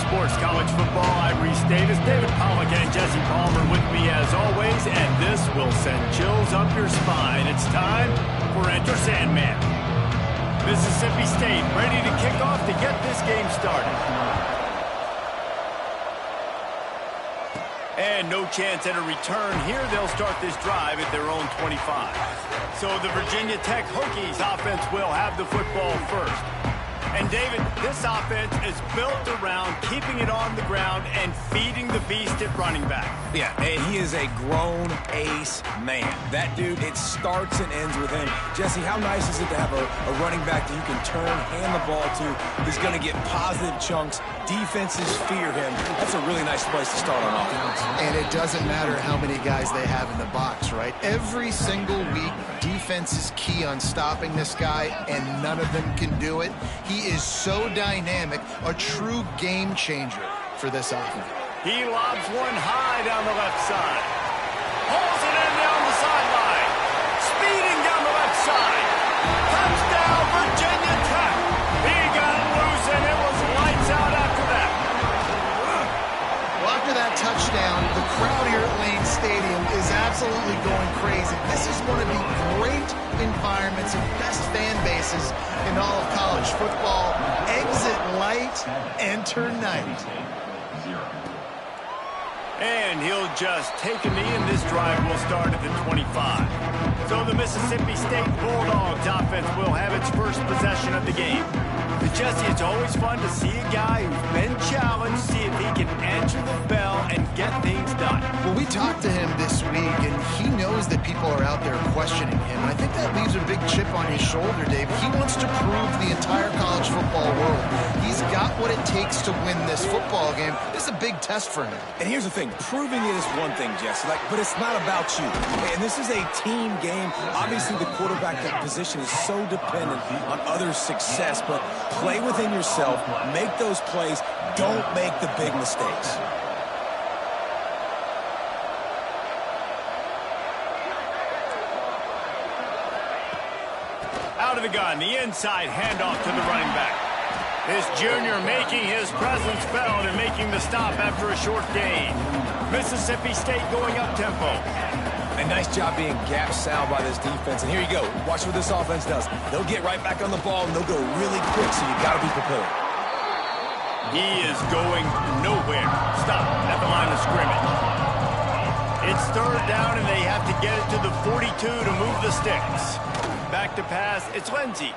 Sports College Football. I'm Reese Davis, David Pollock, and Jesse Palmer with me as always, and this will send chills up your spine. It's time for Enter Sandman. Mississippi State ready to kick off to get this game started. And no chance at a return here. They'll start this drive at their own 25. So the Virginia Tech Hokies offense will have the football first. And, David, this offense is built around keeping it on the ground and feeding the beast at running back. Yeah, and he is a grown ace man. That dude, it starts and ends with him. Jesse, how nice is it to have a running back that you can turn, hand the ball to? He's going to get positive chunks. Defenses fear him. That's a really nice place to start on offense. And it doesn't matter how many guys they have in the box, right? Every single week, defense is key on stopping this guy, and none of them can do it. He is so dynamic, a true game changer for this offense. He lobs one high down the left side. Pulls it in down the sideline. Speeding down the left side. Touchdown, Virginia Tech. He got loose, and it was lights out after that. Well, after that touchdown, the crowd here at Lane Stadium is absolutely going crazy. This is one of the great environments and best fan bases in all of college football. Exit light, enter night. And he'll just take a knee, and this drive will start at the 25. So the Mississippi State Bulldogs offense will have its first possession of the game. But Jesse, it's always fun to see a guy who's been challenged, see if he can answer the bell and get things done. Well, we talked to him this week, and he knows that people are out there questioning him. I think that leaves a big chip on his shoulder, Dave. He wants to prove the entire college football world he's got what it takes to win this football game. This is a big test for him. And here's the thing. Proving it is one thing, Jesse, but it's not about you. And this is a team game. Obviously, the quarterback position is so dependent on others' success, but play within yourself, make those plays, don't make the big mistakes. Out of the gun, the inside handoff to the running back. This junior making his presence felt and making the stop after a short gain. Mississippi State going up-tempo. A nice job being gap sound by this defense. And here you go. Watch what this offense does. They'll get right back on the ball, and they'll go really quick, so you got to be prepared. He is going nowhere. Stop at the line of scrimmage. It's third down, and they have to get it to the 42 to move the sticks. Back to pass. It's Lindsey.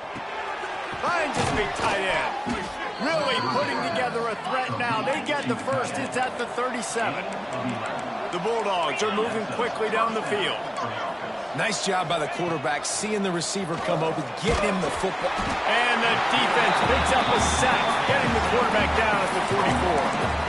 Finds his big tight end. Really putting together a threat now. They get the first. It's at the 37. The Bulldogs are moving quickly down the field. Nice job by the quarterback, seeing the receiver come open, getting him the football. And the defense picks up a sack, getting the quarterback down at the 44.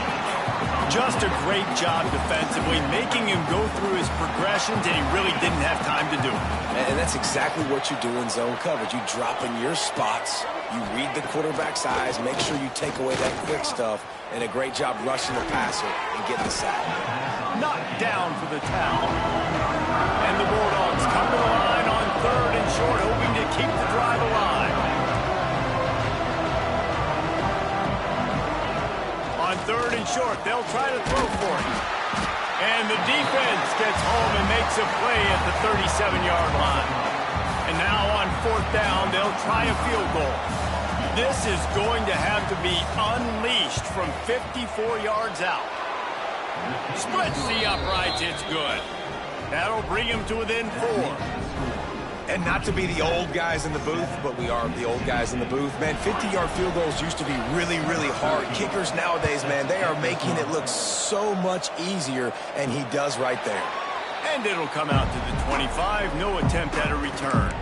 Just a great job defensively, making him go through his progressions, and he really didn't have time to do it. And that's exactly what you do in zone coverage. You drop in your spots, you read the quarterback's eyes, make sure you take away that quick stuff, and a great job rushing the passer and getting the sack. Knocked down for the towel. And the Bulldogs come to the line on third and short, hoping to keep the drive alive. On third and short, they'll try to throw for it. And the defense gets home and makes a play at the 37-yard line. And now on fourth down, they'll try a field goal. This is going to have to be unleashed from 54 yards out. Splits the uprights, it's good. That'll bring him to within 4. And not to be the old guys in the booth, but we are the old guys in the booth. Man, 50-yard field goals used to be really, really hard. Kickers nowadays, man, they are making it look so much easier, and he does right there. And it'll come out to the 25, no attempt at a return.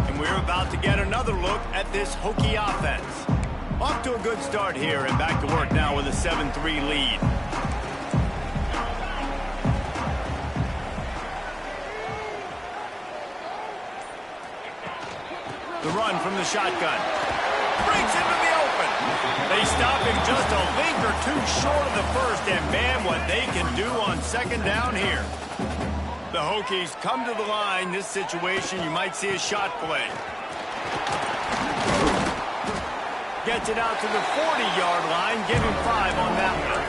And we're about to get another look at this Hokie offense. Off to a good start here, and back to work now with a 7-3 lead. The run from the shotgun. Breaks into the open. They stop him just a link or two short of the first, and man, what they can do on second down here. The Hokies come to the line. This situation, you might see a shot play. Gets it out to the 40-yard line. Give him 5 on that one.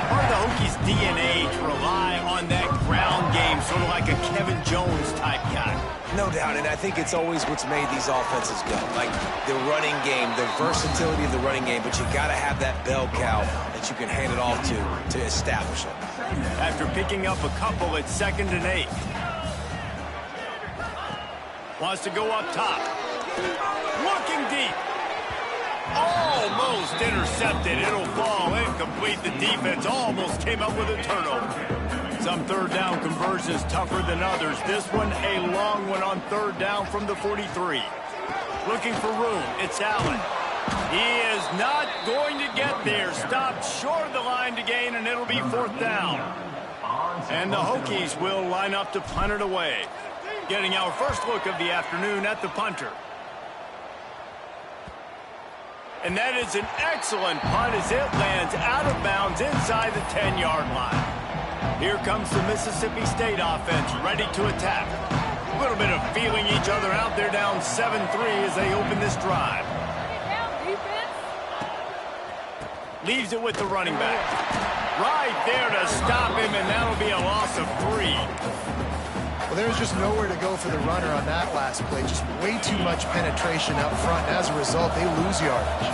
Part of the Hokies' DNA to rely on that ground game, sort of like a Kevin Jones type guy. No doubt, and I think it's always what's made these offenses go. Like the running game, the versatility of the running game, but you got to have that bell cow that you can hand it off to establish it. After picking up a couple, it's 2nd and 8. Wants to go up top. Looking deep. Almost intercepted. It'll fall incomplete. The defense almost came up with a turnover. Some third down conversions tougher than others. This one a long one on 3rd down from the 43. Looking for room. It's Allen. He is not going to get there. Stopped short of the line to gain, and it'll be 4th down. And the Hokies will line up to punt it away. Getting our first look of the afternoon at the punter. And that is an excellent punt as it lands out of bounds inside the 10-yard line. Here comes the Mississippi State offense ready to attack. A little bit of feeling each other out there, down 7-3 as they open this drive. Leaves it with the running back. Right there to stop him, and that'll be a loss of 3. Well, there's just nowhere to go for the runner on that last play. Just way too much penetration up front. As a result, they lose yardage.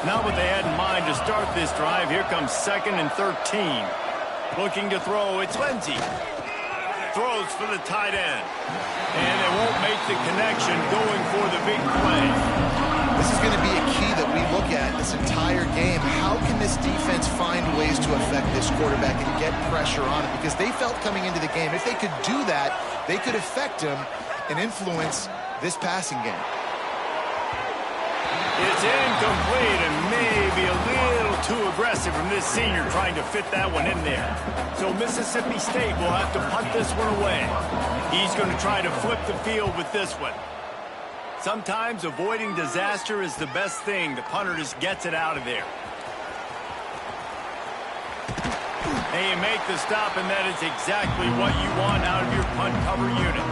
Not what they had in mind to start this drive. Here comes 2nd and 13. Looking to throw, it's Lindsey. Throws for the tight end. And they won't make the connection going for the big play. This is going to be a key that we look at this entire game. How can this defense find ways to affect this quarterback and get pressure on him? Because they felt coming into the game, if they could do that, they could affect him and influence this passing game. It's incomplete and maybe a little too aggressive from this senior trying to fit that one in there. So Mississippi State will have to punt this one away. He's going to try to flip the field with this one. Sometimes avoiding disaster is the best thing. The punter just gets it out of there. And you make the stop, and that is exactly what you want out of your punt cover unit.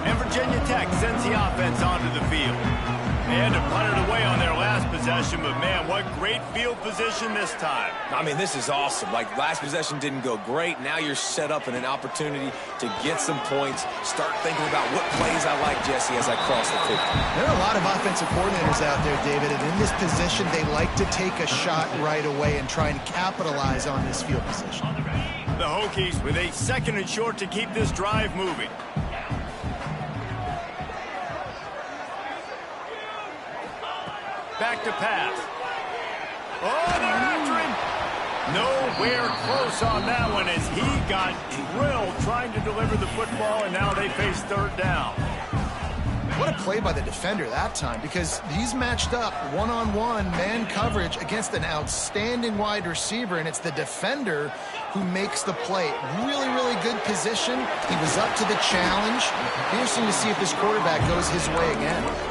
And Virginia Tech sends the offense onto the field. They had to punt it away on their last possession, but man, what great field position this time. I mean, this is awesome. Like, last possession didn't go great. Now you're set up in an opportunity to get some points. Start thinking about what plays I like, Jesse, as I cross the 50. There are a lot of offensive coordinators out there, David, and in this position, they like to take a shot right away and try and capitalize on this field position. The Hokies with a 2nd and short to keep this drive moving. Back to pass. Oh, they're after him. Nowhere close on that one as he got drilled trying to deliver the football, and now they face 3rd down. What a play by the defender that time, because he's matched up one-on-one man coverage against an outstanding wide receiver, and it's the defender who makes the play. Really, really good position. He was up to the challenge. Interesting to see if this quarterback goes his way again.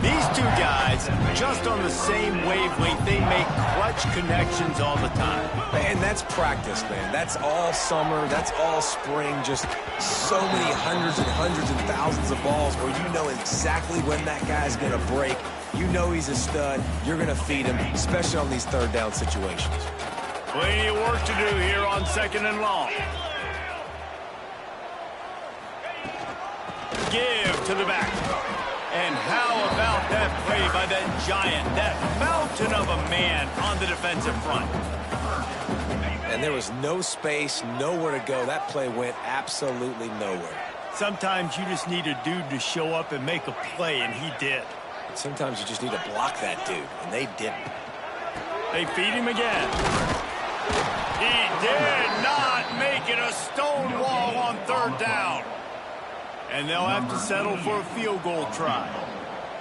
These two guys, just on the same wavelength, they make clutch connections all the time. And that's practice, man. That's all summer. That's all spring. Just so many hundreds and thousands of balls where you know exactly when that guy's going to break. You know he's a stud. You're going to feed him, especially on these 3rd down situations. Plenty of work to do here on 2nd and long. Give to the back. And how about that play by that giant, that mountain of a man on the defensive front? And there was no space, nowhere to go. That play went absolutely nowhere. Sometimes you just need a dude to show up and make a play, and he did. And sometimes you just need to block that dude, and they didn't. They feed him again. He did not make it a stone wall on 3rd down. And they'll have to settle for a field goal try.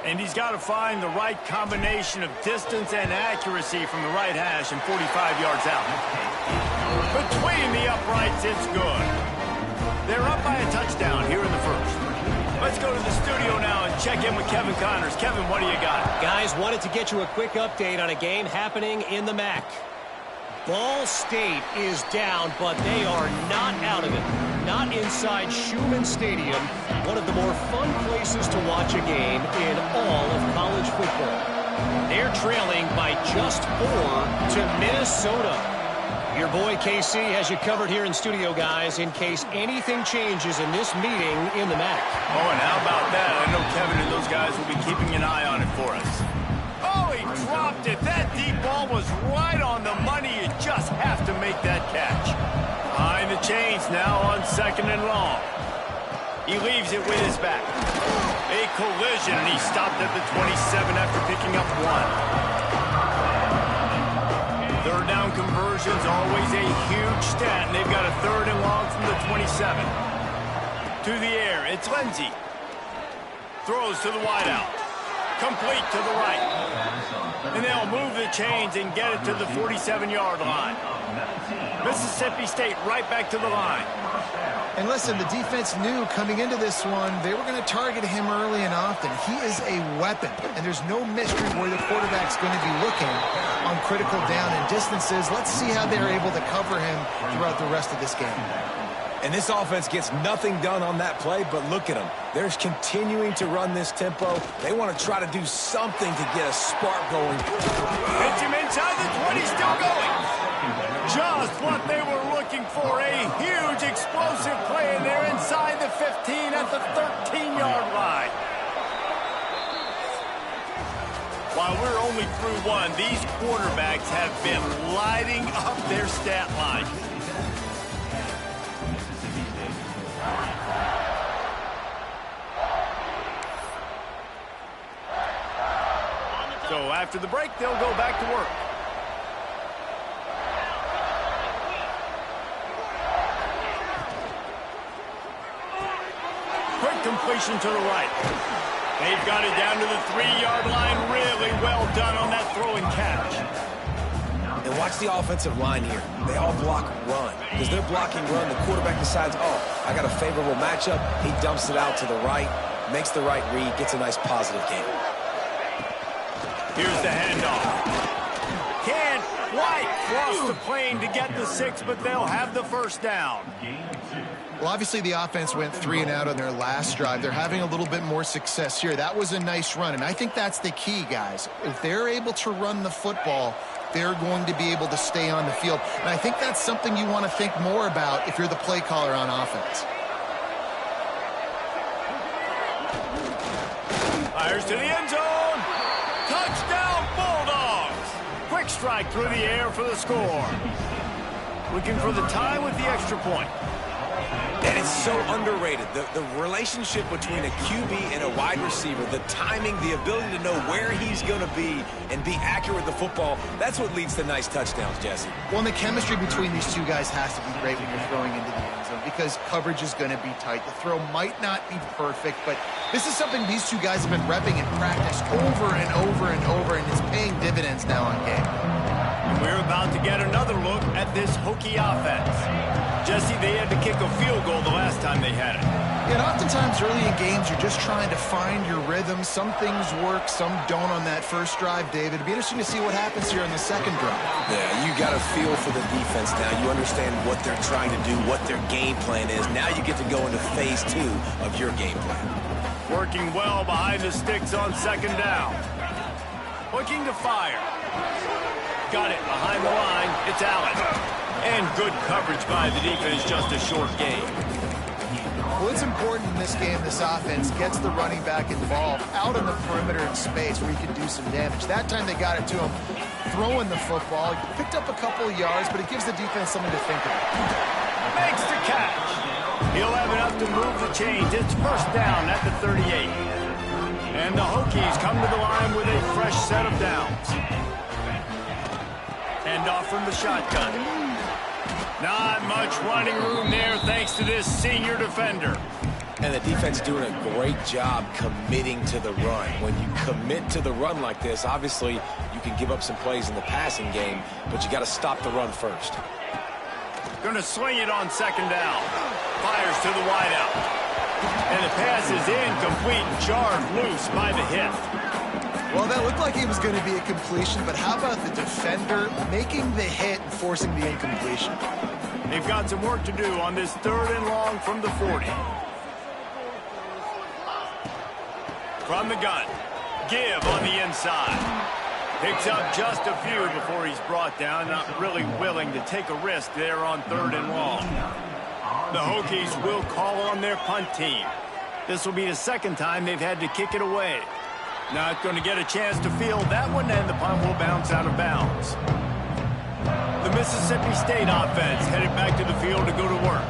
And he's got to find the right combination of distance and accuracy from the right hash and 45 yards out. Between the uprights, it's good. They're up by a touchdown here in the 1st. Let's go to the studio now and check in with Kevin Connors. Kevin, what do you got? Guys, wanted to get you a quick update on a game happening in the MAC. Ball State is down, but they are not out of it. Not inside Schumann Stadium, one of the more fun places to watch a game in all of college football. They're trailing by just 4 to Minnesota. Your boy KC has you covered here in studio, guys, in case anything changes in this meeting in the MAC. Oh, and how about that? I know Kevin and those guys will be keeping an eye on it for us. Oh, he dropped it. That deep ball was right on the money. You just have to make that catch. Behind the chains now on 2nd and long. He leaves it with his back. A collision, and he stopped at the 27 after picking up 1. Third down conversions, always a huge stat, and they've got a 3rd and long from the 27. To the air, it's Lindsey. Throws to the wideout. Complete to the right. And they'll move the chains and get it to the 47-yard line. Mississippi State right back to the line. And listen, the defense knew coming into this one, they were going to target him early and often. He is a weapon, and there's no mystery where the quarterback's going to be looking on critical down and distances. Let's see how they're able to cover him throughout the rest of this game. And this offense gets nothing done on that play, but look at them. They're continuing to run this tempo. They want to try to do something to get a spark going. Hits him inside the 20, still going. Just what they were looking for, a huge explosive play, and they're inside the 15 at the 13-yard line. While we're only through 1, these quarterbacks have been lighting up their stat line. So after the break, they'll go back to work. Quick completion to the right. They've got it down to the 3-yard line. Really well done on that throw and catch. And watch the offensive line here. They all block run. Because they're blocking run, the quarterback decides, oh, I got a favorable matchup. He dumps it out to the right, makes the right read, gets a nice positive gain. Here's the handoff. Can't quite cross the plane to get the 6, but they'll have the first down. Well, obviously the offense went 3 and out on their last drive. They're having a little bit more success here. That was a nice run, and I think that's the key, guys. If they're able to run the football, they're going to be able to stay on the field. And I think that's something you want to think more about if you're the play caller on offense. Fires to the end zone. Touchdown, Bulldogs. Quick strike through the air for the score. Looking for the tie with the extra point. And it's so underrated. The relationship between a QB and a wide receiver, the timing, the ability to know where he's going to be and be accurate with the football, that's what leads to nice touchdowns, Jesse. Well, and the chemistry between these two guys has to be great when you're throwing into the end zone because coverage is going to be tight. The throw might not be perfect, but this is something these two guys have been repping in practice over and over and over, and it's paying dividends now on game. And we're about to get another look at this Hokie offense. Jesse, they had to kick a field goal the last time they had it. And oftentimes early in games, you're just trying to find your rhythm. Some things work, some don't on that first drive, David. It'd be interesting to see what happens here on the second drive. Yeah, you got a feel for the defense now. You understand what they're trying to do, what their game plan is. Now you get to go into phase 2 of your game plan. Working well behind the sticks on second down. Looking to fire. Got it behind the line. It's Allen. And good coverage by the defense, just a short gain. Well, it's important in this game, this offense gets the running back involved out on the perimeter in space where he can do some damage. That time they got it to him throwing the football. He picked up a couple of yards, but it gives the defense something to think about. Makes the catch. He'll have enough to move the chains. It's first down at the 38. And the Hokies come to the line with a fresh set of downs. Hand off from the shotgun. Not much running room there thanks to this senior defender. And the defense doing a great job committing to the run. When you commit to the run like this, obviously you can give up some plays in the passing game, but you got to stop the run first. Going to swing it on second down. Fires to the wideout. And the pass is incomplete, jarred loose by the hip. Well, that looked like it was going to be a completion, but how about the defender making the hit and forcing the incompletion? They've got some work to do on this third and long from the 40. From the gun. Give on the inside. Picks up just a few before he's brought down, not really willing to take a risk there on 3rd and long. The Hokies will call on their punt team. This will be the 2nd time they've had to kick it away. Not going to get a chance to field that one, and the punt will bounce out of bounds. The Mississippi State offense headed back to the field to go to work.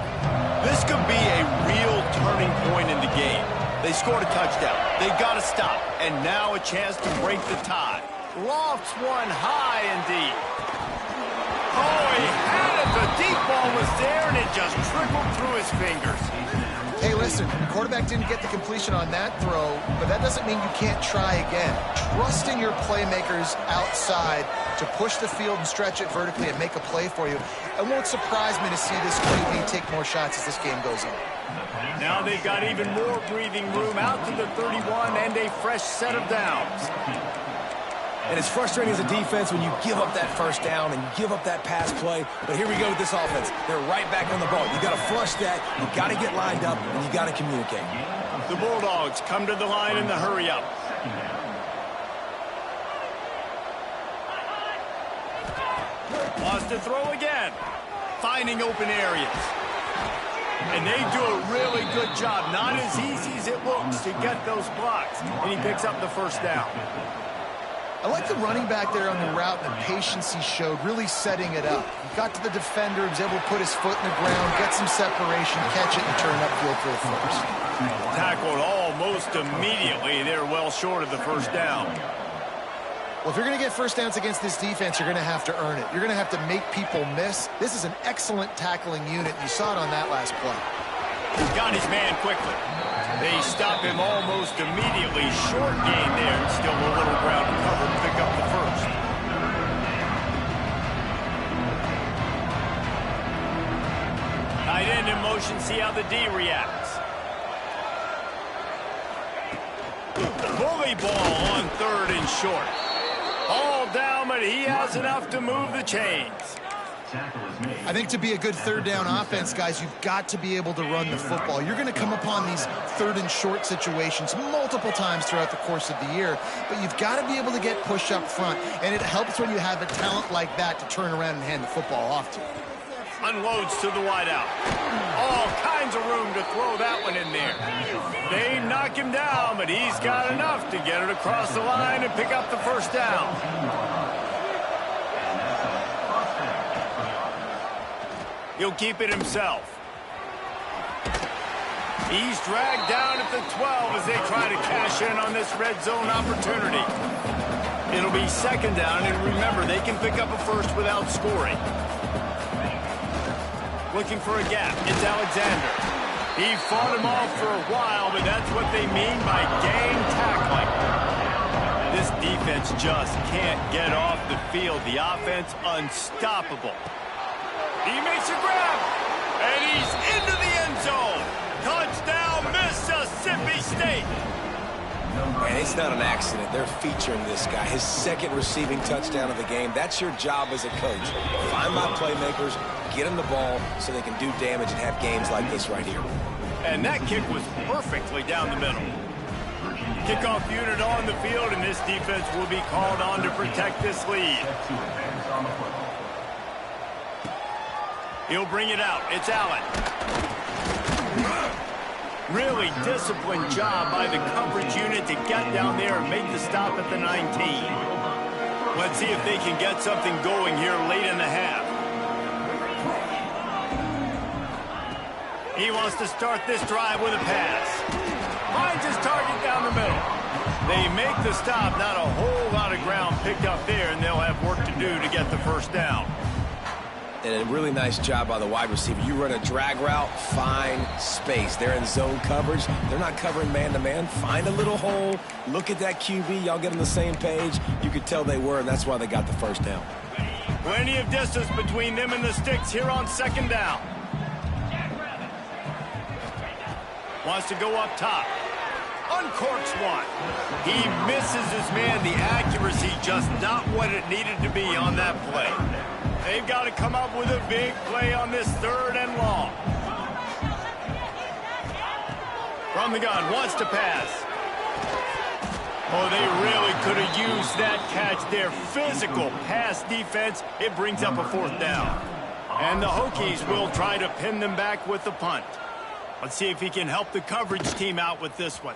This could be a real turning point in the game. They scored a touchdown. They got to stop, and now a chance to break the tie. Lofts one high and deep. Oh, he had it. The deep ball was there, and it just trickled through his fingers. Hey, listen, the quarterback didn't get the completion on that throw, but that doesn't mean you can't try again. Trusting your playmakers outside to push the field and stretch it vertically and make a play for you. It won't surprise me to see this QB take more shots as this game goes on. Now they've got even more breathing room out to the 31 and a fresh set of downs. And it's frustrating as a defense when you give up that 1st down and you give up that pass play. But here we go with this offense. They're right back on the ball. You got to flush that. You got to get lined up, and you got to communicate. The Bulldogs come to the line in the hurry-up. Wants to throw again. Finding open areas. And they do a really good job. Not as easy as it looks to get those blocks. And he picks up the 1st down. I like the running back there on the route and the patience he showed, really setting it up. He got to the defender, was able to put his foot in the ground, get some separation, catch it, and turn upfield for the 1st. Tackled almost immediately. They're well short of the 1st down. Well, if you're going to get 1st downs against this defense, you're going to have to earn it. You're going to have to make people miss. This is an excellent tackling unit. You saw it on that last play. He's got his man quickly. They stop him almost immediately. Short gain there, and still a little ground to cover to pick up the 1st. Tight end in motion, see how the D reacts. Bully ball on 3rd and short. All down, but he has enough to move the chains. I think to be a good 3rd down offense, guys, you've got to be able to run the football. You're going to come upon these 3rd and short situations multiple times throughout the course of the year, but you've got to be able to get push up front, and it helps when you have a talent like that to turn around and hand the football off to. Unloads to the wideout. All kinds of room to throw that one in there. They knock him down, but he's got enough to get it across the line and pick up the 1st down. He'll keep it himself. He's dragged down at the 12 as they try to cash in on this red zone opportunity. It'll be 2nd down, and remember, they can pick up a 1st without scoring. Looking for a gap. It's Alexander. He fought him off for a while, but that's what they mean by gang tackling. This defense just can't get off the field. The offense unstoppable. He makes a grab, and he's into the end zone. Touchdown, Mississippi State. And it's not an accident. They're featuring this guy. His 2nd receiving touchdown of the game. That's your job as a coach. Find my playmakers, get them the ball so they can do damage and have games like this right here. And that kick was perfectly down the middle. Kickoff unit on the field, and this defense will be called on to protect this lead. He'll bring it out. It's Allen. Really disciplined job by the coverage unit to get down there and make the stop at the 19. Let's see if they can get something going here late in the half. He wants to start this drive with a pass. Finds his target down the middle. They make the stop. Not a whole lot of ground picked up there, and they'll have work to do to get the 1st down. And a really nice job by the wide receiver. You run a drag route, find space. They're in zone coverage. They're not covering man-to-man. Find a little hole. Look at that QB. Y'all get on the same page. You could tell they were, and that's why they got the 1st down. Plenty of distance between them and the sticks here on 2nd down. Wants to go up top. Uncorks one. He misses his man. The accuracy just not what it needed to be on that play. They've got to come up with a big play on this 3rd and long. From the gun, wants to pass. Oh, they really could have used that catch there. Physical pass defense. It brings up a 4th down. And the Hokies will try to pin them back with the punt. Let's see if he can help the coverage team out with this one.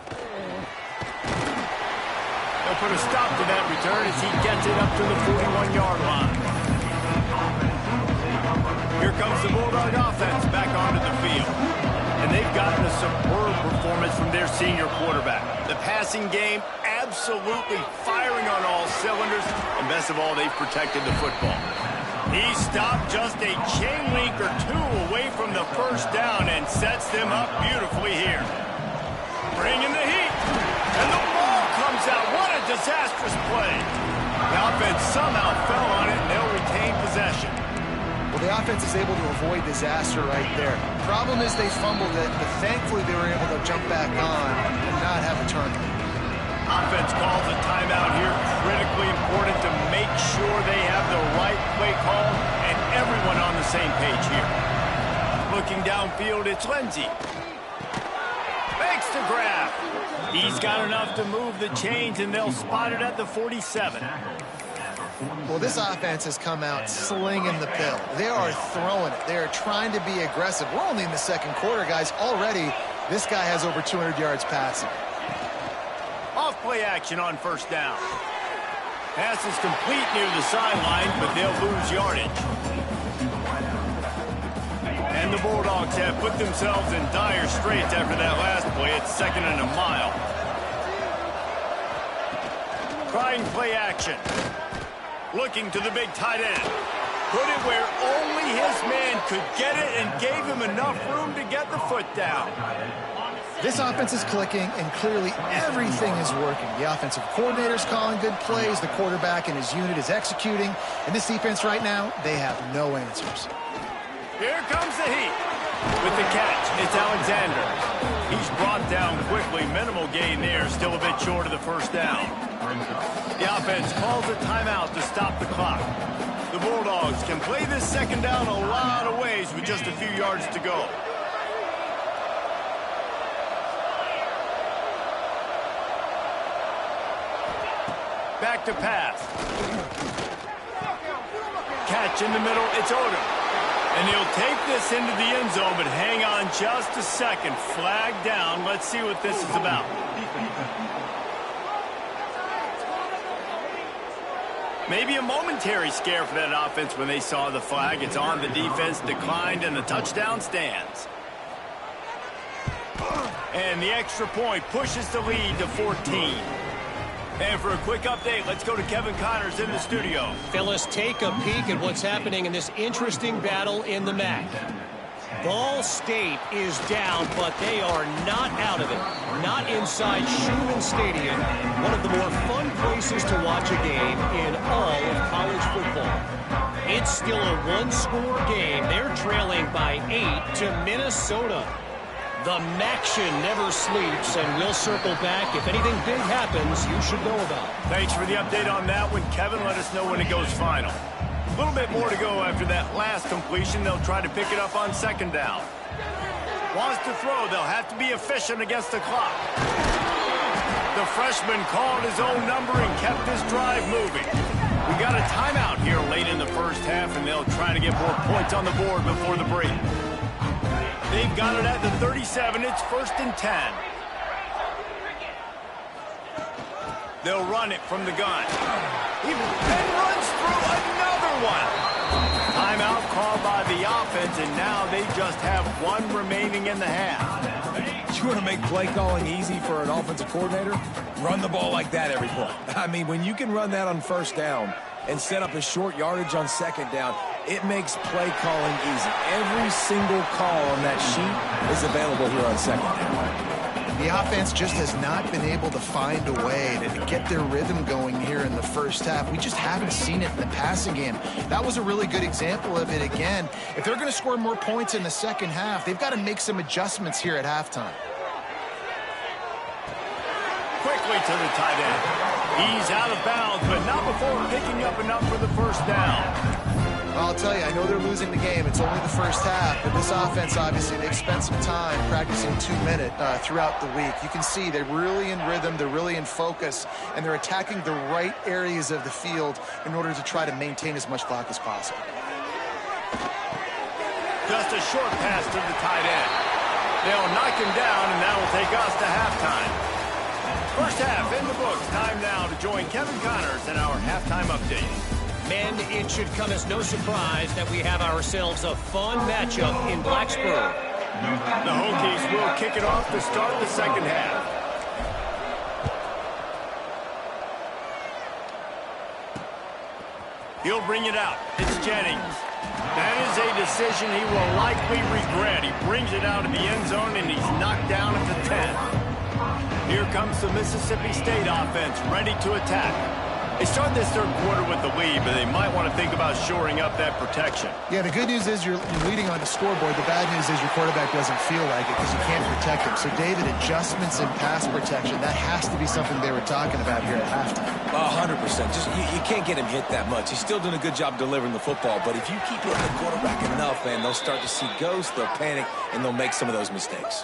They'll put a stop to that return as he gets it up to the 41-yard line. Here comes the Bulldog offense back onto the field. And they've gotten a superb performance from their senior quarterback. The passing game absolutely firing on all cylinders. And best of all, they've protected the football. He stopped just a chain link or two away from the 1st down and sets them up beautifully here. Bringing the heat. And the ball comes out. What a disastrous play. The offense somehow fell on it, and they'll retain possession. Well, the offense is able to avoid disaster right there. Problem is they fumbled it, but thankfully they were able to jump back on and not have a turnover. Offense calls a timeout here. Critically important to make sure they have the right play call and everyone on the same page here. Looking downfield, it's Lindsey. Makes the grab. He's got enough to move the chains, and they'll spot it at the 47. Well, this offense has come out slinging the pill. They are throwing it. They are trying to be aggressive. We're only in the 2nd quarter, guys. Already, this guy has over 200 yards passing. Off play action on 1st down. Pass is complete near the sideline, but they'll lose yardage. And the Bulldogs have put themselves in dire straits after that last play. It's 2nd and a mile. Trying play action. Looking to the big tight end. Put it where only his man could get it and gave him enough room to get the foot down. This offense is clicking, and clearly everything is working. The offensive coordinator's calling good plays. The quarterback and his unit is executing. And this defense right now, they have no answers. Here comes the heat. With the catch, it's Alexander. He's brought down quickly. Minimal gain there. Still a bit short of the 1st down. The offense calls a timeout to stop the clock. The Bulldogs can play this 2nd down a lot of ways with just a few yards to go. Back to pass. Catch in the middle, it's Odom. And he'll take this into the end zone, but hang on just a second. Flag down. Let's see what this is about. Maybe a momentary scare for that offense when they saw the flag. It's on the defense, declined, and the touchdown stands. And the extra point pushes the lead to 14. And for a quick update, let's go to Kevin Connors in the studio. Phyllis, take a peek at what's happening in this interesting battle in the MAC. Ball State is down, but they are not out of it. Not inside Schumann Stadium, one of the more fun places to watch a game in all of college football. It's still a one-score game. They're trailing by 8 to Minnesota. The MACtion never sleeps, and we'll circle back. If anything big happens, you should know about it. Thanks for the update on that one, Kevin. Let us know when it goes final. A little bit more to go after that last completion. They'll try to pick it up on 2nd down. Wants to throw. They'll have to be efficient against the clock. The freshman called his own number and kept his drive moving. We got a timeout here late in the 1st half, and they'll try to get more points on the board before the break. They've got it at the 37. It's 1st and 10. They'll run it from the gun. He then runs through another one. Timeout called by the offense, and now they just have one remaining in the half. You want to make play calling easy for an offensive coordinator? Run the ball like that every play. I mean, when you can run that on 1st down and set up a short yardage on 2nd down, it makes play calling easy. Every single call on that sheet is available here on 2nd down. The offense just has not been able to find a way to get their rhythm going here in the 1st half. We just haven't seen it in the passing game. That was a really good example of it again. If they're going to score more points in the 2nd half, they've got to make some adjustments here at halftime. Quickly to the tight end. He's out of bounds, but not before picking up enough for the 1st down. I'll tell you, I know they're losing the game. It's only the first half, but this offense, obviously, they've spent some time practicing 2-minute throughout the week. You can see they're really in rhythm, they're really in focus, and they're attacking the right areas of the field in order to try to maintain as much clock as possible. Just a short pass to the tight end. They'll knock him down, and that will take us to halftime. First half in the books. Time now to join Kevin Connors in our halftime update. Men, it should come as no surprise that we have ourselves a fun matchup in Blacksburg. The Hokies will kick it off to start the second half. He'll bring it out. It's Jennings. That is a decision he will likely regret. He brings it out of the end zone, and he's knocked down at the 10. Here comes the Mississippi State offense, ready to attack. They start this third quarter with the lead, but they might want to think about shoring up that protection. Yeah, the good news is you're leading on the scoreboard. The bad news is your quarterback doesn't feel like it because you can't protect him. So, David, adjustments in pass protection, that has to be something they were talking about here at halftime. 100%. Just you can't get him hit that much. He's still doing a good job delivering the football, but if you keep hitting the quarterback enough, man, they'll start to see ghosts, they'll panic, and they'll make some of those mistakes.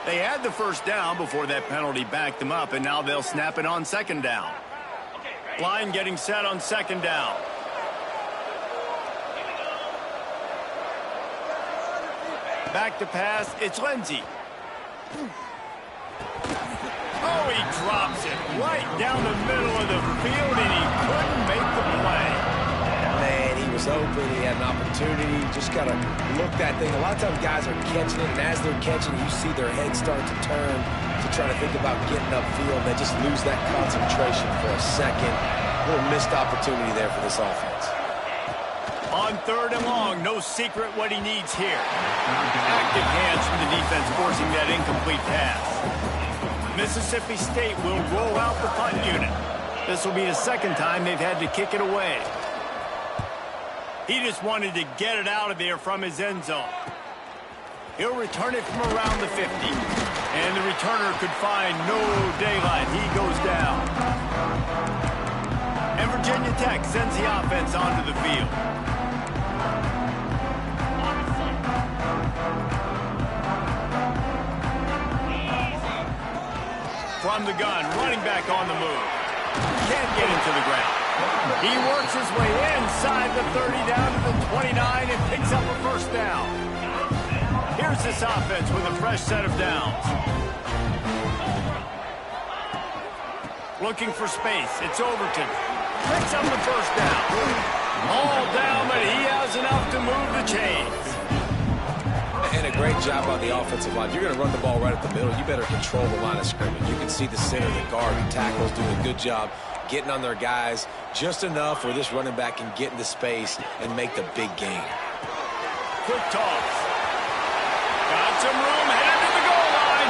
They had the first down before that penalty backed them up, and now they'll snap it on second down. Line getting set on second down. Back to pass, it's Lindsey. Oh, he drops it right down the middle of the field, and he couldn't make the play. Man, he was open. He had an opportunity. Just got to look that thing. A lot of times guys are catching it, and as they're catching it, you see their head start to turn to try to think about getting upfield. They just lose that concentration for a second. A little missed opportunity there for this offense. On third and long, no secret what he needs here. Active hands from the defense forcing that incomplete pass. Mississippi State will roll out the punt unit. This will be the second time they've had to kick it away. He just wanted to get it out of there from his end zone. He'll return it from around the 50. And the returner could find no daylight. He goes down. And Virginia Tech sends the offense onto the field. From the gun, running back on the move. Can't get into the ground. He works his way inside the 30 down to the 29 and picks up a first down. Here's this offense with a fresh set of downs. Looking for space. It's Overton. Picks up the first down. All down, but he has enough to move the chains. And a great job on the offensive line. If you're going to run the ball right at the middle, you better control the line of scrimmage. You can see the center, the guard, the tackles doing a good job getting on their guys just enough where this running back can get into space and make the big gain. Quick toss. Got some room, headed to the goal line.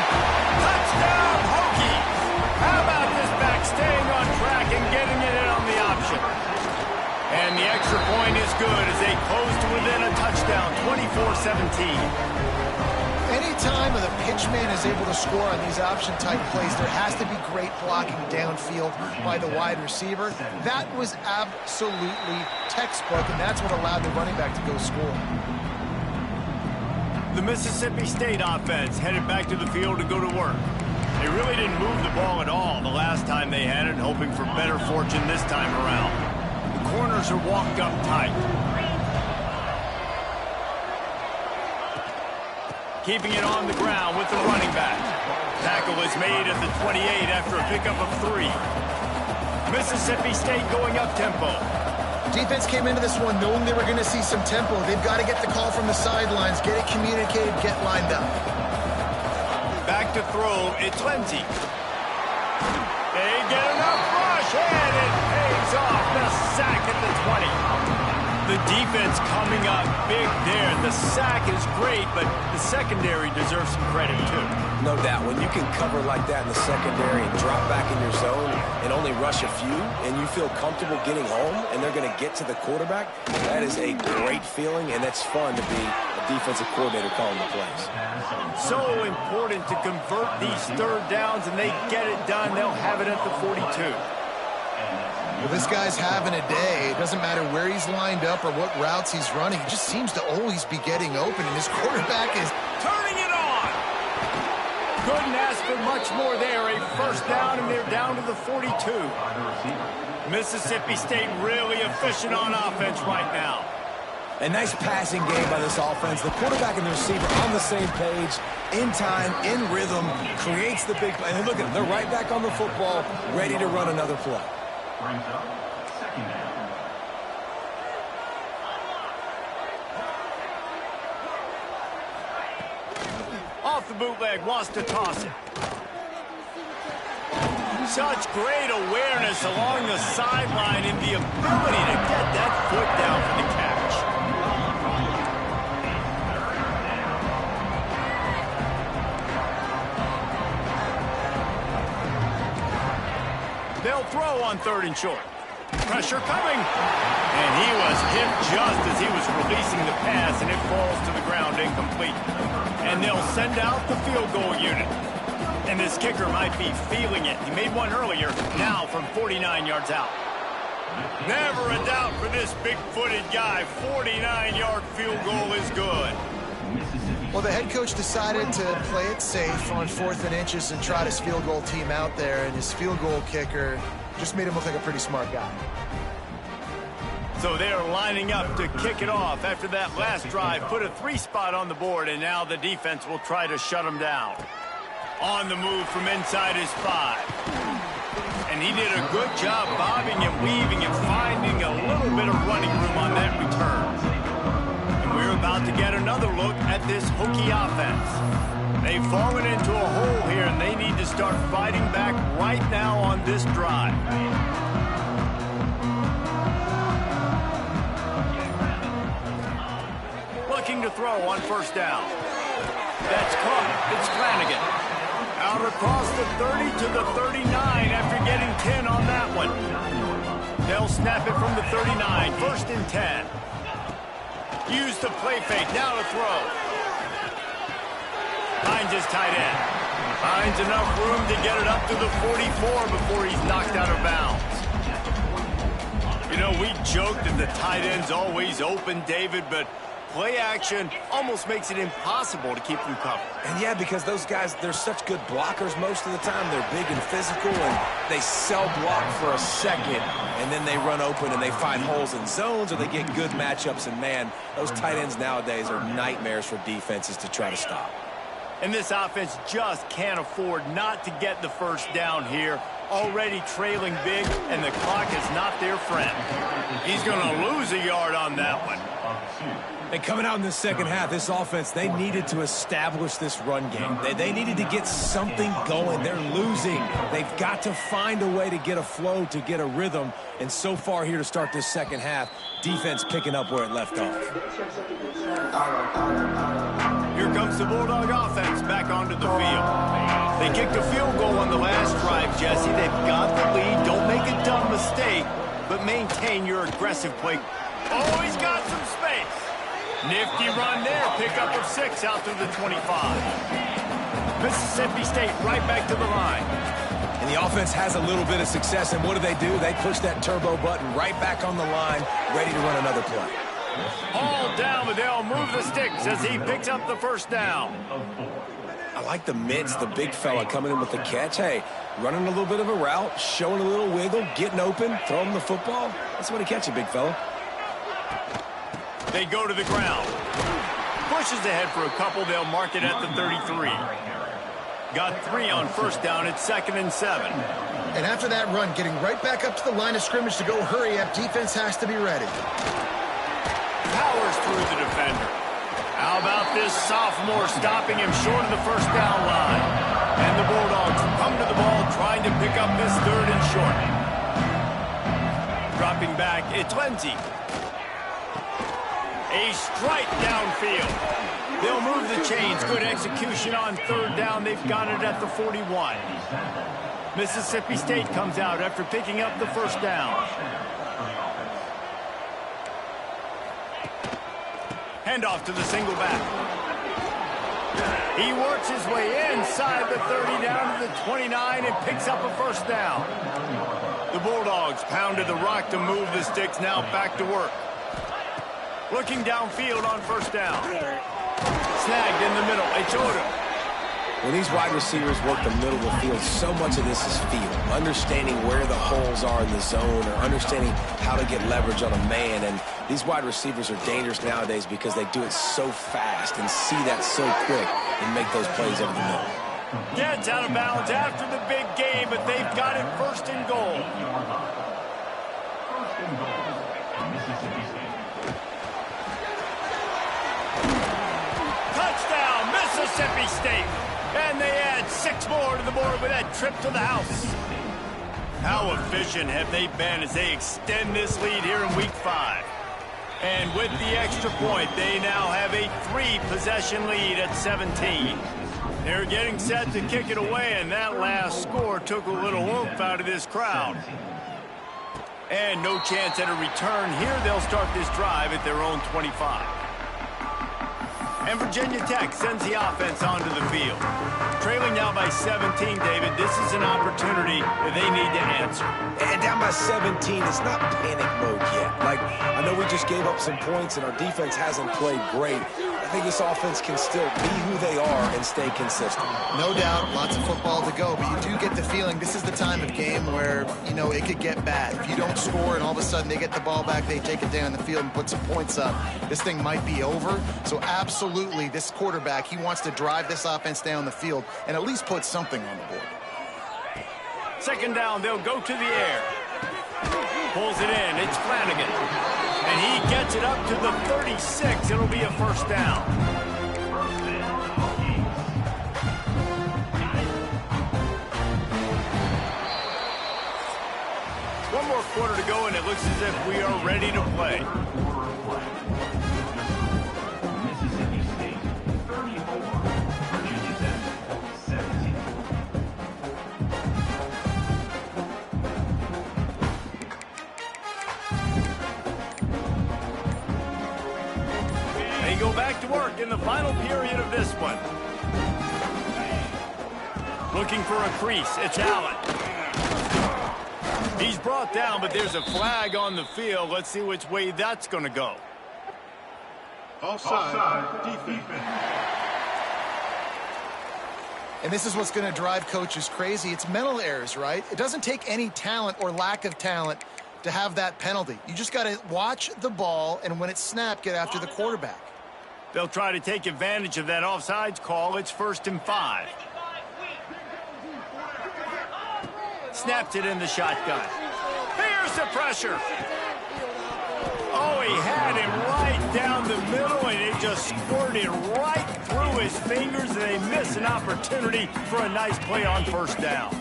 Touchdown, Hokies. How about this back staying on track and getting it in on the option? And the extra point is good as they close to within a touchdown, 24-17. Anytime the pitchman is able to score on these option-type plays, there has to be great blocking downfield by the wide receiver. That was absolutely textbook, and that's what allowed the running back to go score. The Mississippi State offense headed back to the field to go to work. They really didn't move the ball at all the last time they had it, hoping for better fortune this time around. The corners are walked up tight. Keeping it on the ground with the running back. Tackle is made at the 28 after a pickup of 3. Mississippi State going up tempo. Defense came into this one knowing they were going to see some tempo. They've got to get the call from the sidelines, get it communicated, get lined up. Back to throw, it's Lindsey. They get enough rush, and it pays off. The sack at the 20. The defense coming up big there. The sack is great, but the secondary deserves some credit, too. No doubt. When you can cover like that in the secondary and drop back in your zone and only rush a few, and you feel comfortable getting home, and they're going to get to the quarterback, that is a great feeling, and it's fun to be a defensive coordinator calling the plays. So important to convert these third downs, and they get it done. They'll have it at the 42. Well, this guy's having a day. It doesn't matter where he's lined up or what routes he's running. He just seems to always be getting open, and his quarterback is turning it on. Couldn't ask for much more there. A first down, and they're down to the 42. Mississippi State really efficient on offense right now. A nice passing game by this offense. The quarterback and the receiver on the same page, in time, in rhythm, creates the big play. And look at them. They're right back on the football, ready to run another play. Brings up second down. Off the bootleg, wants to toss it. Such great awareness along the sideline and the ability to get that foot down for the catch. They'll throw on 3rd and short. Pressure coming. And he was hit just as he was releasing the pass, and it falls to the ground incomplete. And they'll send out the field goal unit. And this kicker might be feeling it. He made one earlier, now from 49 yards out. Never a doubt for this big-footed guy. 49-yard field goal is good. Well, the head coach decided to play it safe on 4th and inches and trot his field goal team out there, and his field goal kicker just made him look like a pretty smart guy. So they're lining up to kick it off after that last drive. Put a 3 spot on the board, and now the defense will try to shut him down. On the move from inside his 5. And he did a good job bobbing and weaving and finding a little bit of running room on that return. And we're about to get another look at this Hokie offense. They've fallen into a hole here, and they need to start fighting back right now on this drive. Looking to throw on 1st down. That's caught. It's Flanagan. Out across the 30 to the 39 after getting 10 on that one. They'll snap it from the 39. 1st and 10. Use the play fake. Now to throw. Finds his tight end. Finds enough room to get it up to the 44 before he's knocked out of bounds. You know, we joked that the tight end's always open, David, but play action almost makes it impossible to keep them covered. And yeah, because those guys, they're such good blockers most of the time. They're big and physical, and they sell block for a second, and then they run open and they find holes in zones, or they get good matchups. And man, those tight ends nowadays are nightmares for defenses to try to stop. And this offense just can't afford not to get the first down here. Already trailing big, and the clock is not their friend. He's going to lose a yard on that one. And coming out in the second half, this offense, they needed to establish this run game. They needed to get something going. They're losing. They've got to find a way to get a flow, to get a rhythm. And so far here to start this second half, defense picking up where it left off. Here comes the Bulldog offense back onto the field. They kicked a field goal on the last drive, Jesse. They've got the lead. Don't make a dumb mistake, but maintain your aggressive play. Oh, he's got some space. Nifty run there. Pickup of 6 out to the 25. Mississippi State right back to the line. And the offense has a little bit of success, and what do? They push that turbo button right back on the line, ready to run another play. All down, but they'll move the sticks as he picks up the first down. I like the mitts, the big fella coming in with the catch. Hey, running a little bit of a route, showing a little wiggle, getting open, throwing the football. That's when he catches it, big fella. They go to the ground. Pushes ahead for a couple. They'll mark it at the 33. Got 3 on first down. It's 2nd and 7. And after that run, getting right back up to the line of scrimmage to go hurry up, defense has to be ready. Powers through the defender. How about this sophomore stopping him short of the first down line? And the Bulldogs come to the ball trying to pick up this 3rd and short. Dropping back, it's Lindsey. A strike downfield. They'll move the chains. Good execution on third down. They've got it at the 41. Mississippi State comes out after picking up the first down. Handoff to the single back. He works his way inside the 30 down to the 29 and picks up a first down. The Bulldogs pounded the rock to move the sticks. Now back to work. Looking downfield on first down. Snagged in the middle. It's Odom. When these wide receivers work the middle of the field, so much of this is feel. Understanding where the holes are in the zone or understanding how to get leverage on a man. And these wide receivers are dangerous nowadays because they do it so fast and see that so quick and make those plays over the middle. Gets out of bounds after the big game, but they've got it first and goal. First and goal. Mississippi State. Touchdown, Mississippi State. And they add 6 more to the board with that trip to the house. How efficient have they been as they extend this lead here in Week 5? And with the extra point, they now have a 3-possession lead at 17. They're getting set to kick it away, and that last score took a little oomph out of this crowd. And no chance at a return here. They'll start this drive at their own 25. And Virginia Tech sends the offense onto the field. Trailing now by 17, David, this is an opportunity that they need to answer. And down by 17, it's not panic mode yet. Like, I know we just gave up some points and our defense hasn't played great. I think this offense can still be who they are and stay consistent. No doubt, lots of football to go, but you do get the feeling this is the time of game where, you know, it could get bad. If you don't score and all of a sudden they get the ball back, they take it down the field and put some points up, this thing might be over. So absolutely, this quarterback, he wants to drive this offense down the field and at least put something on the board. Second down, they'll go to the air. Pulls it in, it's Flanagan. And he gets it up to the 36. It'll be a first down. One more quarter to go, and it looks as if we are ready to play. Mississippi State 34, Virginia Tech 17. They go back to work in the final period of this one. Looking for a crease. It's Allen. He's brought down, but there's a flag on the field. Let's see which way that's going to go. Offside defense. And this is what's going to drive coaches crazy. It's mental errors, right? It doesn't take any talent or lack of talent to have that penalty. You just got to watch the ball, and when it's snapped, get after the quarterback. They'll try to take advantage of that offsides call. It's 1st and 5. Snapped it in the shotgun. Here's the pressure. Oh, he had him right down the middle, and it just squirted right through his fingers, and they miss an opportunity for a nice play on first down.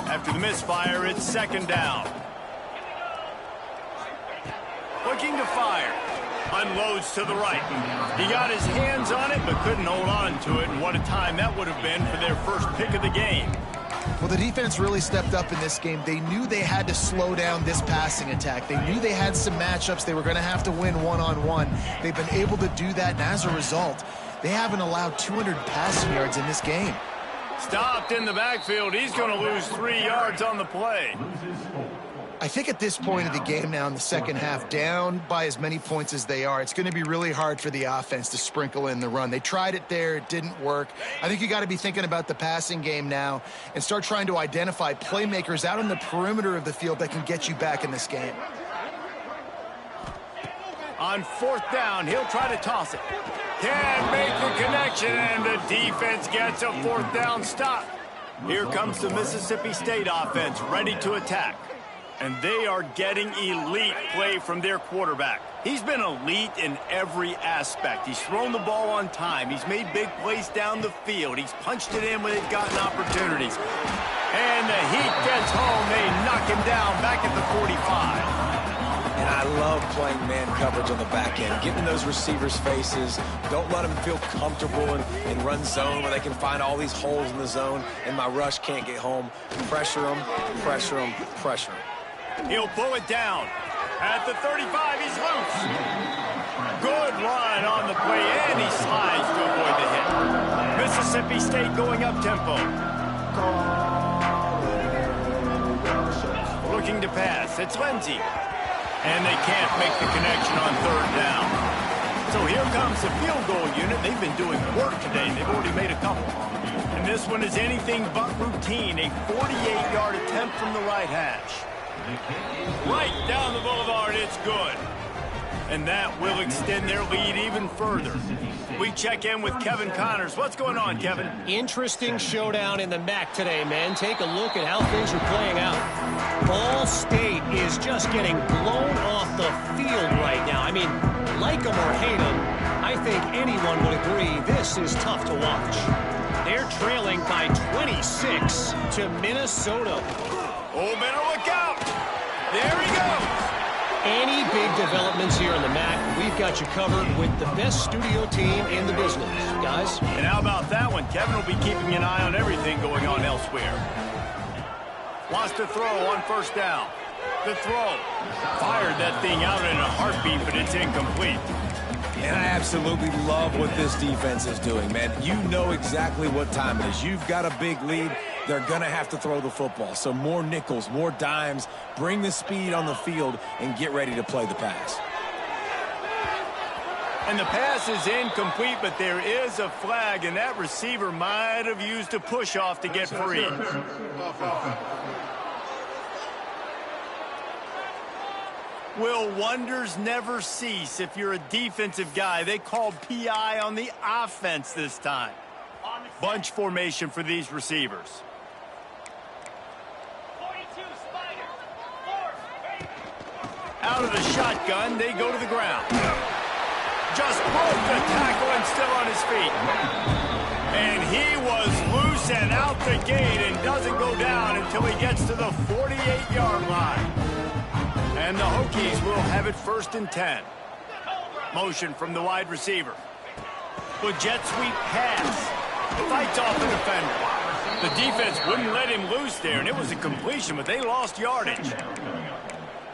After the misfire, it's second down. Looking to fire. Unloads to the right. He got his hands on it, but couldn't hold on to it, and what a time that would have been for their first pick of the game. Well, the defense really stepped up in this game. They knew they had to slow down this passing attack. They knew they had some matchups they were going to have to win one-on-one. They've been able to do that, and as a result, they haven't allowed 200 passing yards in this game. Stopped in the backfield. He's going to lose 3 yards on the play. I think at this point of the game now in the second half, down by as many points as they are, it's going to be really hard for the offense to sprinkle in the run. They tried it there. It didn't work. I think you got to be thinking about the passing game now and start trying to identify playmakers out on the perimeter of the field that can get you back in this game. On 4th down, he'll try to toss it. Can't make the connection, and the defense gets a 4th down stop. Here comes the Mississippi State offense ready to attack. And they are getting elite play from their quarterback. He's been elite in every aspect. He's thrown the ball on time. He's made big plays down the field. He's punched it in when they've gotten opportunities. And the heat gets home. They knock him down back at the 45. And I I love playing man coverage on the back end, getting those receivers' faces. Don't let them feel comfortable in run zone where they can find all these holes in the zone and my rush can't get home. Pressure them, pressure them, pressure them. He'll pull it down. At the 35, he's loose. Good run on the play, and he slides to avoid the hit. Mississippi State going up-tempo. Looking to pass. It's Lindsey. And they can't make the connection on third down. So here comes the field goal unit. They've been doing work today. They've already made a couple. And this one is anything but routine. A 48-yard attempt from the right hash. Right down the boulevard, it's good. And that will extend their lead even further. We check in with Kevin Connors. What's going on, Kevin? Interesting showdown in the MAC today, man. Take a look at how things are playing out. Ball State is just getting blown off the field right now. I mean, like them or hate them, I think anyone would agree this is tough to watch. They're trailing by 26 to Minnesota. Oh, better look out. There he goes. Any big developments here in the MAC, we've got you covered with the best studio team in the business, guys. And how about that one? Kevin will be keeping an eye on everything going on elsewhere. Wants to throw on first down. The throw. Fired that thing out in a heartbeat, but it's incomplete. And I absolutely love what this defense is doing, man. You know exactly what time it is. You've got a big lead. They're going to have to throw the football. So more nickels, more dimes, bring the speed on the field, and get ready to play the pass. And the pass is incomplete, but there is a flag, and that receiver might have used a push-off to get free. Will wonders never cease if you're a defensive guy? They called PI on the offense this time. Bunch formation for these receivers. Out of the shotgun, they go to the ground. Just broke the tackle and still on his feet. And he was loose and out the gate and doesn't go down until he gets to the 48-yard line. And the Hokies will have it 1st and 10. Motion from the wide receiver. With jet sweep pass. Fights off the defender. The defense wouldn't let him loose there, and it was a completion, but they lost yardage.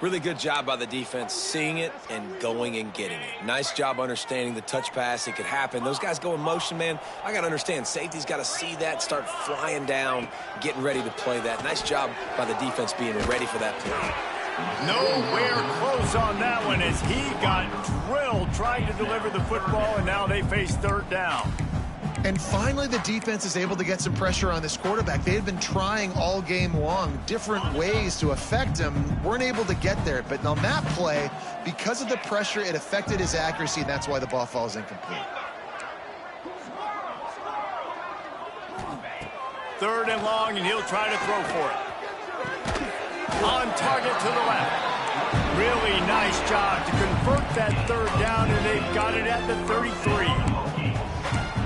Really good job by the defense, seeing it and going and getting it. Nice job understanding the touch pass. It could happen. Those guys go in motion, man. I got to understand, safety's got to see that, start flying down, getting ready to play that. Nice job by the defense being ready for that play. Nowhere close on that one as he got drilled trying to deliver the football, and now they face 3rd down. And finally, the defense is able to get some pressure on this quarterback. They had been trying all game long different ways to affect him. Weren't able to get there. But on that play, because of the pressure, it affected his accuracy, and that's why the ball falls incomplete. 3rd and long, and he'll try to throw for it. On target to the left. Really nice job to convert that 3rd down, and they've got it at the 33.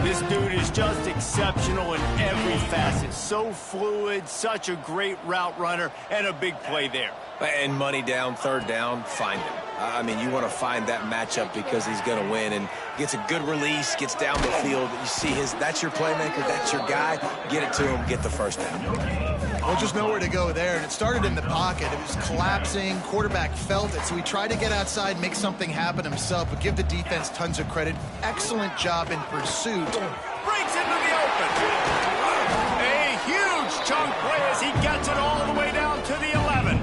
This dude is just exceptional in every facet. So fluid, such a great route runner, and a big play there. And money down, 3rd down, find him. I mean, you want to find that matchup because he's going to win and gets a good release, gets down the field. You see that's your playmaker, that's your guy. Get it to him, get the 1st down. Well, just nowhere to go there, and it started in the pocket. It was collapsing. Quarterback felt it, so he tried to get outside, make something happen himself, but give the defense tons of credit. Excellent job in pursuit. Breaks into the open. A huge chunk play as he gets it all the way down to the 11.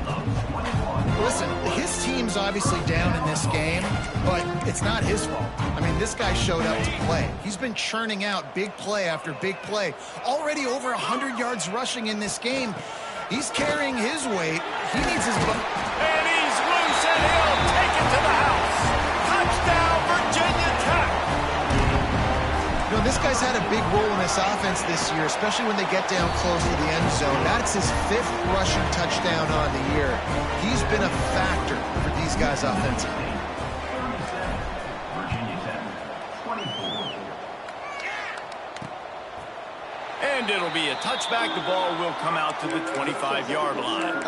Listen, his team's obviously down in this game, but it's not his fault. I mean, this guy showed up to play. He's been churning out big play after big play. Already over 100 yards rushing in this game. He's carrying his weight. He needs his... And he's loose, and he'll take it to the house. Touchdown, Virginia Tech. You know, this guy's had a big role in this offense this year, especially when they get down close to the end zone. That's his 5th rushing touchdown on the year. He's been a factor for these guys offensively. And it'll be a touchback. The ball will come out to the 25-yard line.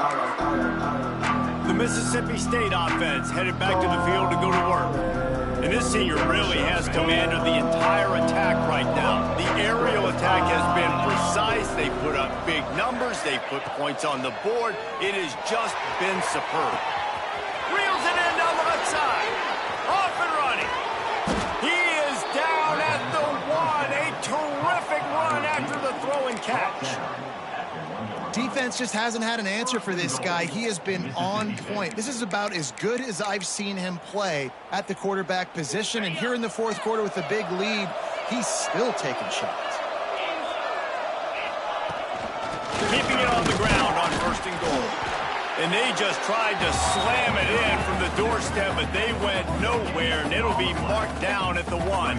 The Mississippi State offense headed back to the field to go to work. And this senior really has command of the entire attack right now. The aerial attack has been precise. They put up big numbers. They put points on the board. It has just been superb. Reels it in down the left side. Off and running. He is down at the 1. A terrific run after the throw and catch. Defense just hasn't had an answer for this guy. He has been on point. This is about as good as I've seen him play at the quarterback position. And here in the fourth quarter with a big lead, he's still taking shots. Keeping it on the ground on first and goal. And they just tried to slam it in from the doorstep, but they went nowhere, and it'll be marked down at the 1.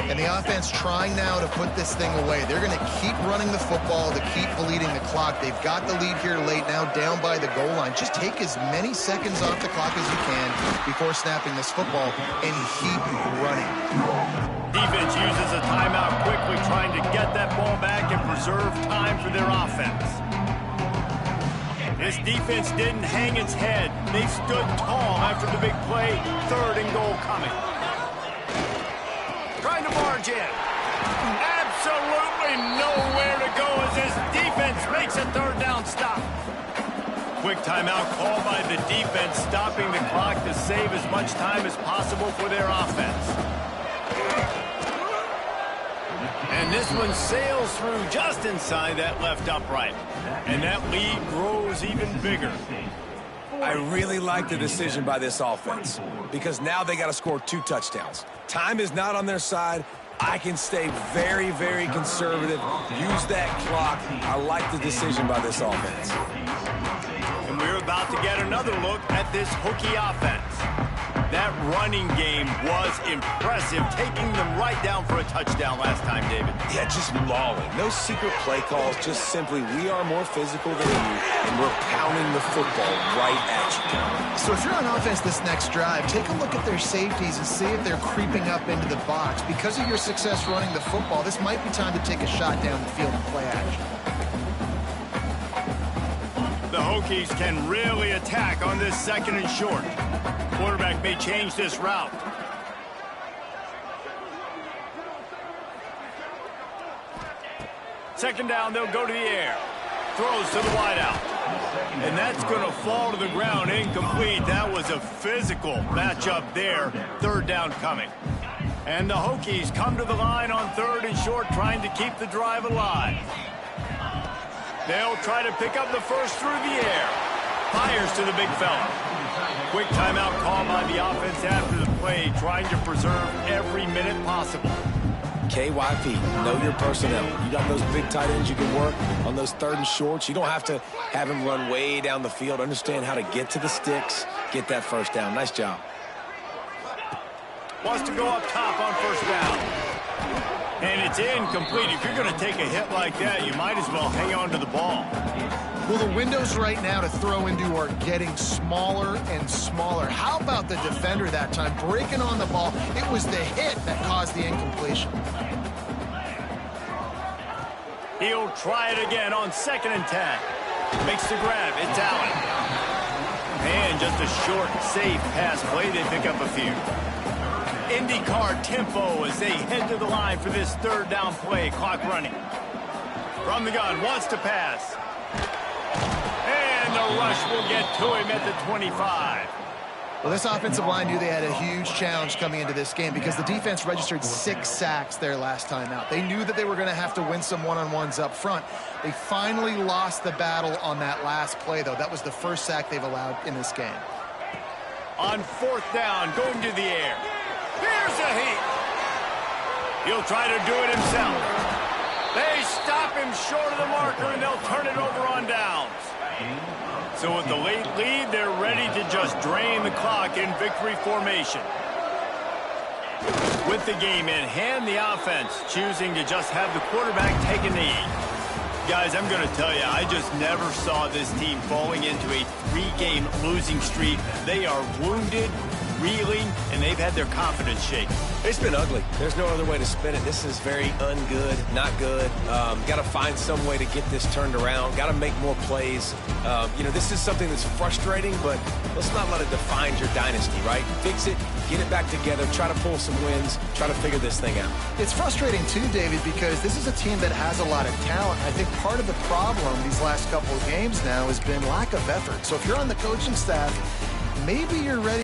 And the offense trying now to put this thing away. They're going to keep running the football to keep bleeding the clock. They've got the lead here late now, down by the goal line. Just take as many seconds off the clock as you can before snapping this football and keep running. Defense uses a timeout quickly, trying to get that ball back and preserve time for their offense. This defense didn't hang its head. They stood tall after the big play. Third and goal coming. Trying to barge in. Absolutely nowhere to go as this defense makes a third down stop. Quick timeout called by the defense, stopping the clock to save as much time as possible for their offense. And this one sails through just inside that left upright. And that lead grows even bigger. I really like the decision by this offense because now they got to score 2 touchdowns. Time is not on their side. I can stay very, very conservative. Use that clock. I like the decision by this offense. And we're about to get another look at this Hokie offense. That running game was impressive, taking them right down for a touchdown last time, David. Yeah, just mauling. No secret play calls, just simply we are more physical than you, and we're pounding the football right at you. So if you're on offense this next drive, take a look at their safeties and see if they're creeping up into the box. Because of your success running the football, this might be time to take a shot down the field and play action. The Hokies can really attack on this second and short. Quarterback may change this route. Second down, they'll go to the air. Throws to the wideout. And that's going to fall to the ground incomplete. That was a physical matchup there. Third down coming. And the Hokies come to the line on third and short, trying to keep the drive alive. They'll try to pick up the first through the air. Fires to the big fella. Quick timeout call by the offense after the play, trying to preserve every minute possible. KYP, know your personnel. You got those big tight ends you can work on those third and shorts. You don't have to have him run way down the field. Understand how to get to the sticks, get that first down. Nice job. Wants to go up top on first down. And it's incomplete. If you're going to take a hit like that, you might as well hang on to the ball. Well, the windows right now to throw into are getting smaller and smaller. How about the defender that time? Breaking on the ball. It was the hit that caused the incompletion. He'll try it again on 2nd and 10. Makes the grab. It's Allen. And just a short, safe pass play. They pick up a few. IndyCar tempo as they head to the line for this third down play. Clock running. From the gun, wants to pass. And the rush will get to him at the 25. Well, this offensive line knew they had a huge challenge coming into this game because the defense registered 6 sacks their last time out. They knew that they were going to have to win some one-on-ones up front. They finally lost the battle on that last play, though. That was the first sack they've allowed in this game. On 4th down, going to the air. Here's a heat. He'll try to do it himself. They stop him short of the marker, and they'll turn it over on downs. So with the late lead, they're ready to just drain the clock in victory formation. With the game in hand, the offense choosing to just have the quarterback take a knee. Guys, I'm going to tell you, I just never saw this team falling into a 3-game losing streak. They are wounded, reeling, and they've had their confidence shaken. It's been ugly. There's no other way to spin it. This is very ungood, not good. Got to find some way to get this turned around. Got to make more plays. This is something that's frustrating, but let's not let it define your dynasty, right? Fix it, get it back together, try to pull some wins, try to figure this thing out. It's frustrating too, David, because this is a team that has a lot of talent. I think part of the problem these last couple of games now has been lack of effort. So if you're on the coaching staff, maybe you're ready